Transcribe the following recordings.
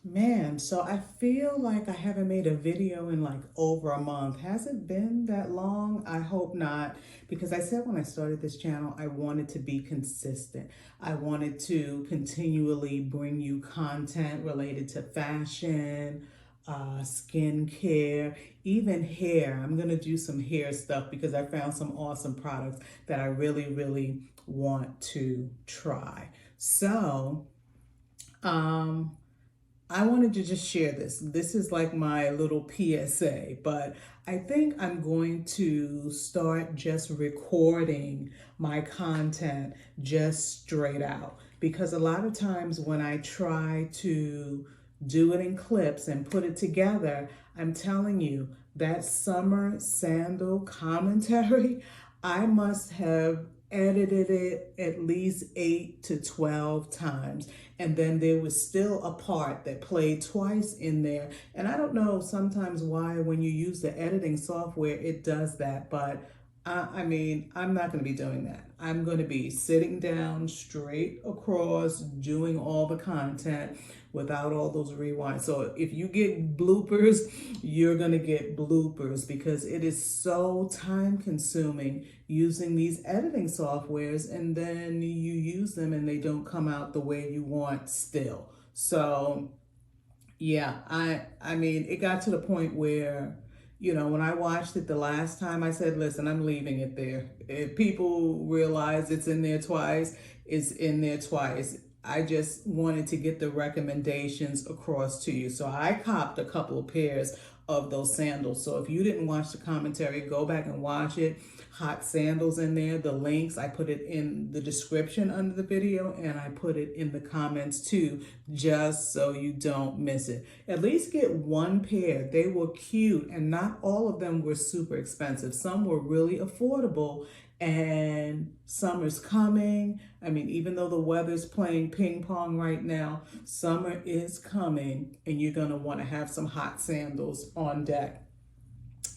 Man, so I feel like I haven't made a video in like over a month. Has it been that long? I hope not, because I said when I started this channel, I wanted to be consistent. I wanted to continually bring you content related to fashion, skincare, even hair. I'm gonna do some hair stuff because I found some awesome products that I really, really want to try. So, um, I wanted to just share this. This is like my little PSA, but I think I'm going to start just recording my content just straight out because a lot of times when I try to do it in clips and put it together, I'm telling you that summer sandal commentary, I must have edited it at least 8 to 12 times, and then there was still a part that played twice in there. And I don't know sometimes why when you use the editing software it does that, but I mean, I'm not going to be doing that. I'm going to be sitting down straight across doing all the content without all those rewinds. So if you get bloopers, you're going to get bloopers because it is so time consuming using these editing softwares, and then you use them and they don't come out the way you want still. So yeah, I mean, it got to the point where, when I watched it the last time, I said, listen, I'm leaving it there. If people realize it's in there twice, it's in there twice. I just wanted to get the recommendations across to you. So I copped a couple of pairs of those sandals. So if you didn't watch the commentary, go back and watch it. Hot sandals in there. The links, I put it in the description under the video and I put it in the comments too, just so you don't miss it. At least get one pair. They were cute and not all of them were super expensive. Some were really affordable, and summer's coming. I mean, even though the weather's playing ping pong right now, summer is coming and you're going to want to have some hot sandals on deck.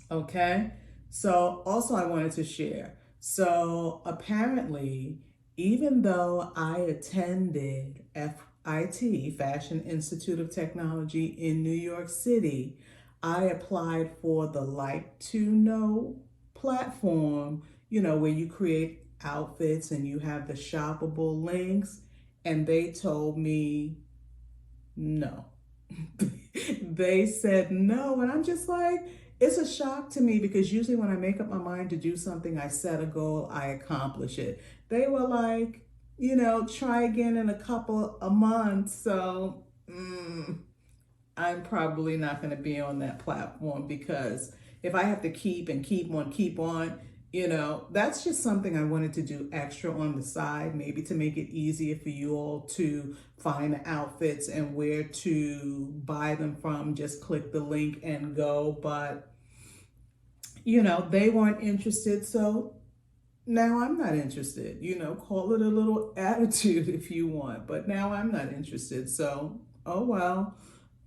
Okay. So also I wanted to share. So apparently, even though I attended FIT, Fashion Institute of Technology in New York City, I applied for the Like to Know platform, where you create outfits and you have the shoppable links. And they told me no. They said no. And I'm just like, it's a shock to me because usually when I make up my mind to do something, I set a goal, I accomplish it. They were like, try again in a couple of months. So I'm probably not going to be on that platform because if I have to keep on, that's just something I wanted to do extra on the side, maybe to make it easier for you all to find the outfits and where to buy them from. Just click the link and go. But, they weren't interested. So now I'm not interested. Call it a little attitude if you want. But now I'm not interested. So, oh well.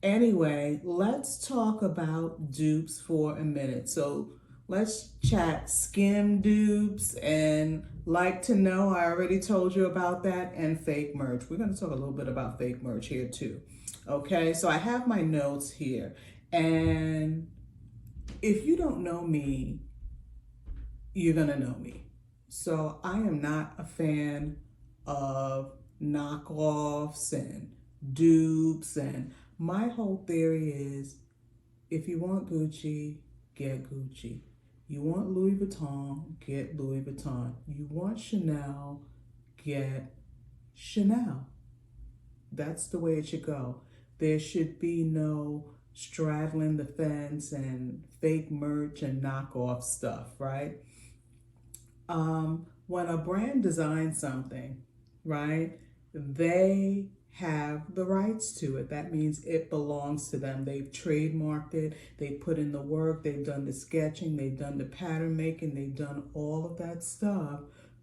Anyway, let's talk about dupes for a minute. So let's chat skim dupes and like to know. I already told you about that, and fake merch. We're going to talk a little bit about fake merch here too. Okay, so I have my notes here. And if you don't know me, you're going to know me. So I am not a fan of knockoffs and dupes, and my whole theory is if you want Gucci, get Gucci. You want Louis Vuitton, get Louis Vuitton. You want Chanel, get Chanel. That's the way it should go. There should be no straddling the fence and fake merch and knockoff stuff, right? When a brand designs something, right, they have the rights to it. That means it belongs to them. They've trademarked it, they put in the work, they've done the sketching, they've done the pattern making, they've done all of that stuff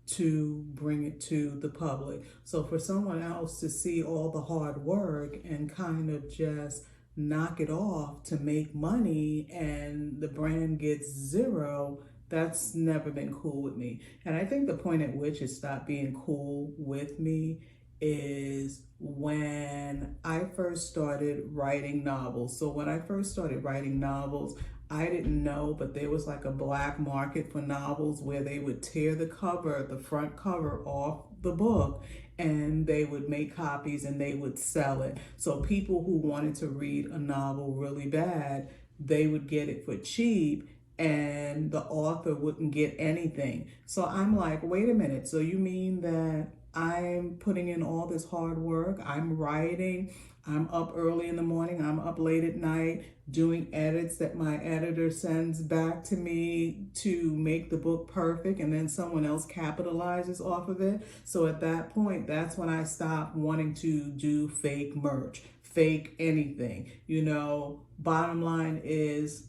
to bring it to the public. So for someone else to see all the hard work and kind of just knock it off to make money and the brand gets zero, that's never been cool with me. And I think the point at which it stopped being cool with me is when I first started writing novels. So when I first started writing novels, I didn't know, but there was like a black market for novels where they would tear the cover, the front cover off the book, and they would make copies and they would sell it. So people who wanted to read a novel really bad, they would get it for cheap and the author wouldn't get anything. So I'm like, wait a minute. So you mean that I'm putting in all this hard work? I'm writing, I'm up early in the morning, I'm up late at night doing edits that my editor sends back to me to make the book perfect, and then someone else capitalizes off of it. So at that point, that's when I stopped wanting to do fake merch, fake anything. You know, bottom line is,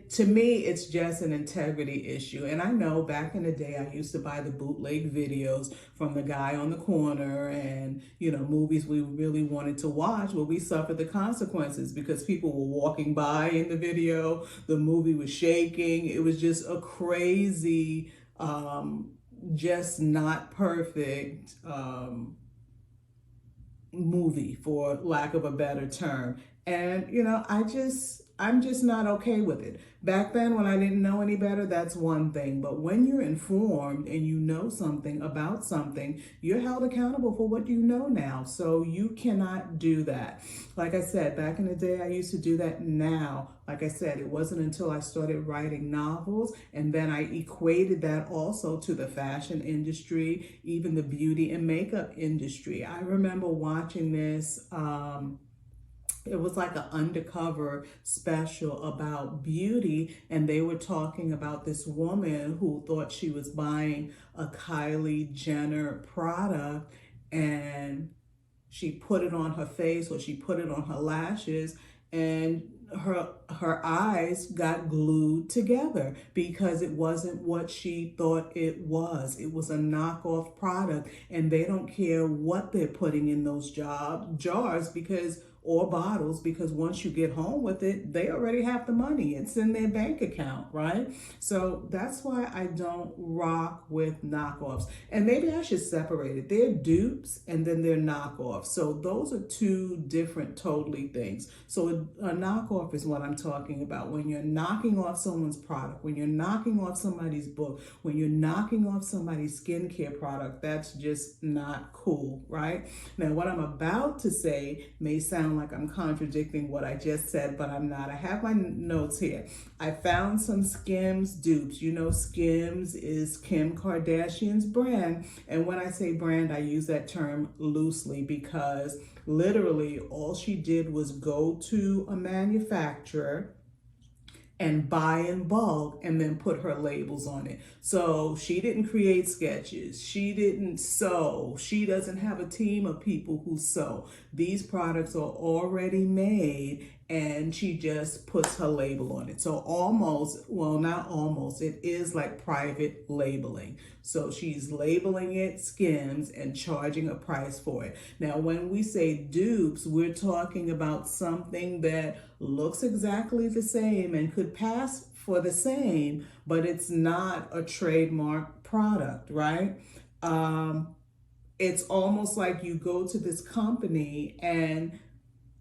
to me, it's just an integrity issue. And I know back in the day, I used to buy the bootleg videos from the guy on the corner, and, you know, movies we really wanted to watch, but we suffered the consequences because people were walking by in the video, the movie was shaking. It was just a crazy, just not perfect movie, for lack of a better term. And, you know, I'm just not okay with it. Back then, when I didn't know any better, that's one thing. But when you're informed and you know something about something, you're held accountable for what you know now. So you cannot do that. Like I said, back in the day, I used to do that. Now, like I said, it wasn't until I started writing novels, and then I equated that also to the fashion industry, even the beauty and makeup industry. I remember watching this, it was like an undercover special about beauty, and they were talking about this woman who thought she was buying a Kylie Jenner product, and she put it on her face, or she put it on her lashes, and her eyes got glued together because it wasn't what she thought it was. It was a knockoff product, and they don't care what they're putting in those jars because, or bottles, because once you get home with it, they already have the money. It's in their bank account, right? So that's why I don't rock with knockoffs. And maybe I should separate it. They're dupes and then they're knockoffs. So those are two different totally things. So a knockoff is what I'm talking about. When you're knocking off someone's product, when you're knocking off somebody's book, when you're knocking off somebody's skincare product, that's just not cool, right? Now, what I'm about to say may sound like I'm contradicting what I just said, but I'm not. I have my notes here. I found some SKIMS dupes. You know, SKIMS is Kim Kardashian's brand. And when I say brand, I use that term loosely because literally all she did was go to a manufacturer and buy in bulk and then put her labels on it. So she didn't create sketches. She didn't sew. She doesn't have a team of people who sew. These products are already made, and she just puts her label on it. So almost, well, not almost, it is like private labeling. So she's labeling it SKIMS and charging a price for it. Now, when we say dupes, we're talking about something that looks exactly the same and could pass for the same, but it's not a trademark product, right? It's almost like you go to this company and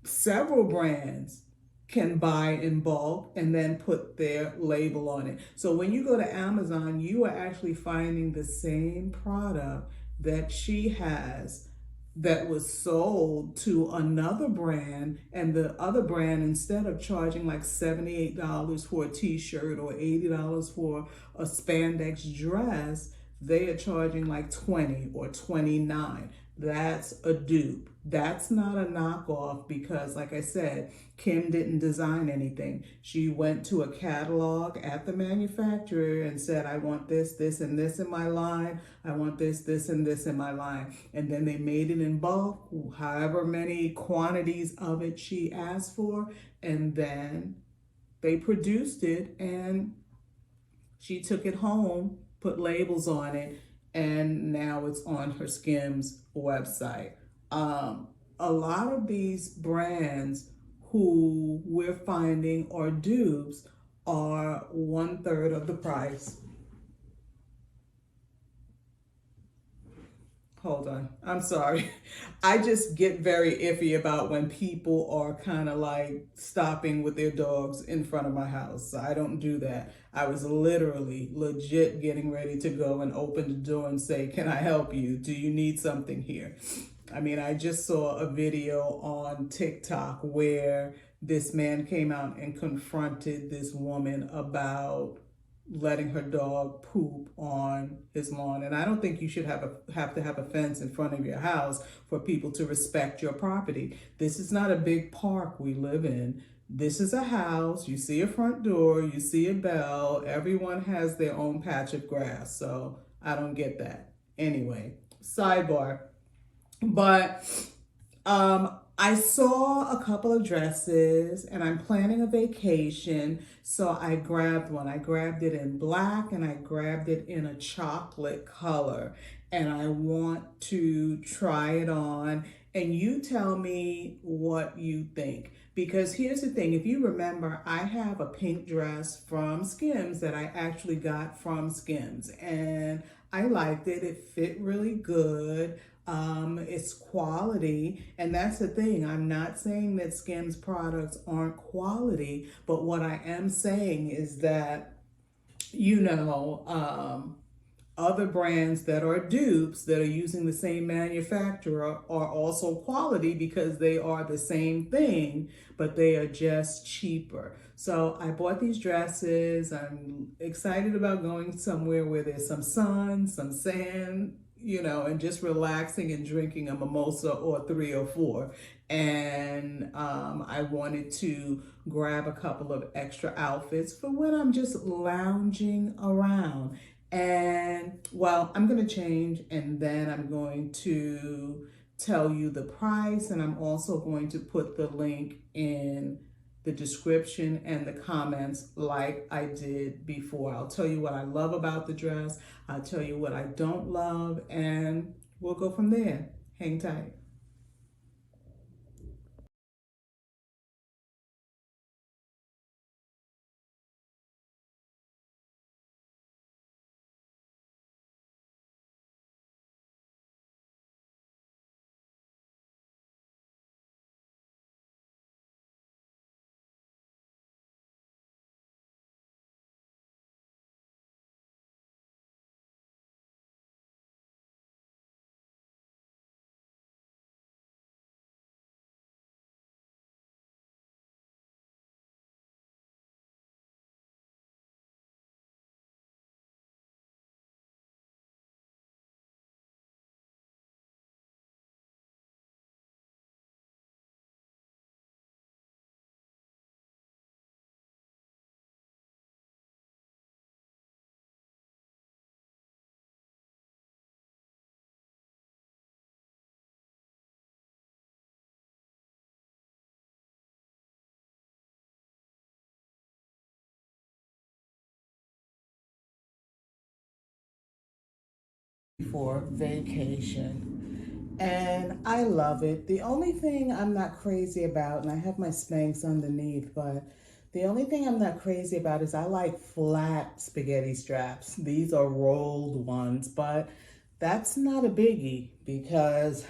several brands can buy in bulk and then put their label on it. So when you go to Amazon, you are actually finding the same product that she has that was sold to another brand, and the other brand, instead of charging like $78 for a t-shirt or $80 for a spandex dress, they are charging like $20 or $29. That's a dupe. That's not a knockoff because, like I said, Kim didn't design anything. She went to a catalog at the manufacturer and said, I want this, this, and this in my line. I want this, this, and this in my line. And then they made it in bulk, however many quantities of it she asked for. And then they produced it, and she took it home, put labels on it, and now it's on her SKIMS website. A lot of these brands who we're finding are dupes are 1/3 of the price. Hold on. I'm sorry. I just get very iffy about when people are kind of like stopping with their dogs in front of my house. So I don't do that. I was literally legit getting ready to go and open the door and say, "Can I help you? Do you need something here?" I mean, I just saw a video on TikTok where this man came out and confronted this woman about letting her dog poop on his lawn. And I don't think you should have to have a fence in front of your house for people to respect your property. This is not a big park we live in. This is a house. You see a front door, you see a bell. Everyone has their own patch of grass. So I don't get that. Anyway, sidebar. But I saw a couple of dresses and I'm planning a vacation. So I grabbed one. I grabbed it in black and I grabbed it in a chocolate color. And I want to try it on. And you tell me what you think. Because here's the thing, if you remember, I have a pink dress from Skims that I actually got from Skims. And I liked it. It fit really good. It's quality, and that's the thing. I'm not saying that Skims products aren't quality, but what I am saying is that, you know, other brands that are dupes that are using the same manufacturer are also quality because they are the same thing, but they are just cheaper. So I bought these dresses. I'm excited about going somewhere where there's some sun, some sand, you know, and just relaxing and drinking a mimosa or 3 or 4. And I wanted to grab a couple of extra outfits for when I'm just lounging around. And well, I'm going to change and then I'm going to tell you the price. And I'm also going to put the link in the description and the comments like I did before. I'll tell you what I love about the dress. I'll tell you what I don't love, and we'll go from there. Hang tight. For vacation. And I love it. The only thing I'm not crazy about, and I have my Spanx underneath, but the only thing I'm not crazy about is I like flat spaghetti straps. These are rolled ones, but that's not a biggie because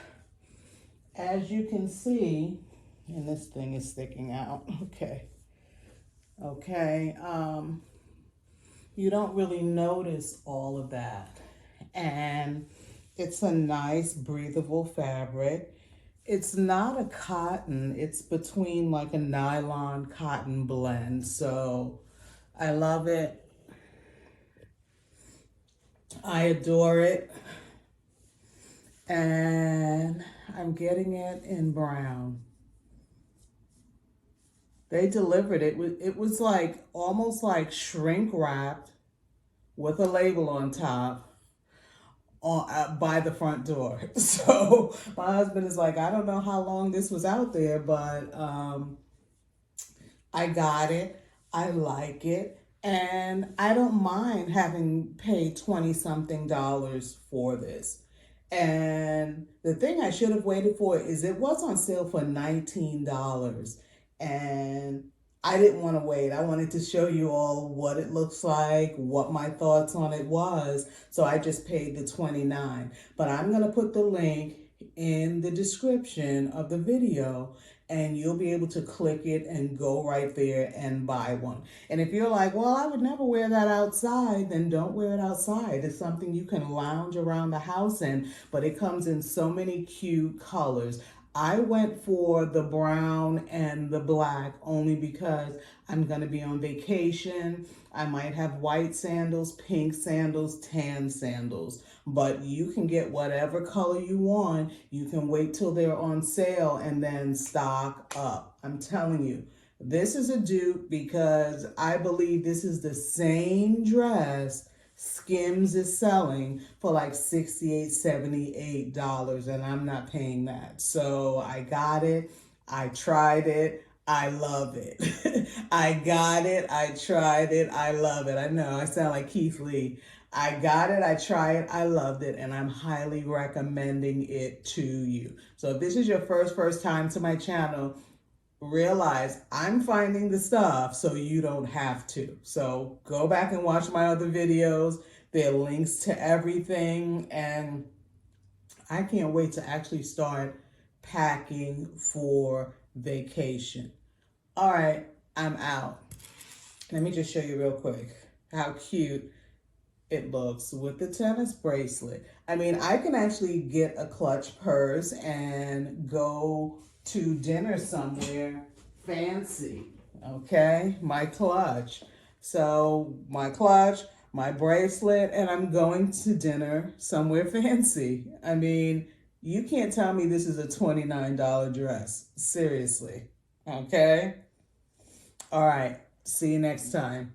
as you can see, and this thing is sticking out, okay, you don't really notice all of that. And it's a nice breathable fabric. It's not a cotton, it's between like a nylon cotton blend. So I love it. I adore it. And I'm getting it in brown. They delivered it. It was like almost like shrink wrapped with a label on top by the front door. So my husband is like, I don't know how long this was out there, but I got it. I like it. And I don't mind having paid 20 something dollars for this. And the thing I should have waited for is it was on sale for $19. And I didn't want to wait. I wanted to show you all what it looks like, what my thoughts on it was. So I just paid the $29. But I'm going to put the link in the description of the video and you'll be able to click it and go right there and buy one. And if you're like, well, I would never wear that outside, then don't wear it outside. It's something you can lounge around the house in, but it comes in so many cute colors. I went for the brown and the black only because I'm going to be on vacation. I might have white sandals, pink sandals, tan sandals, but you can get whatever color you want. You can wait till they're on sale and then stock up. I'm telling you, this is a dupe because I believe this is the same dress Skims is selling for like $68, $78, and I'm not paying that. So I got it. I tried it. I love it. I got it. I tried it. I love it. I know I sound like Keith Lee. I got it. I tried it. I loved it. And I'm highly recommending it to you. So if this is your first time to my channel, realize I'm finding the stuff so you don't have to. So go back and watch my other videos. There are links to everything. And I can't wait to actually start packing for vacation. All right, I'm out. Let me just show you real quick how cute it looks with the tennis bracelet. I mean, I can actually get a clutch purse and go to dinner somewhere fancy, okay? My clutch. So my clutch, my bracelet, and I'm going to dinner somewhere fancy. I mean, you can't tell me this is a $29 dress. Seriously, okay? All right, see you next time.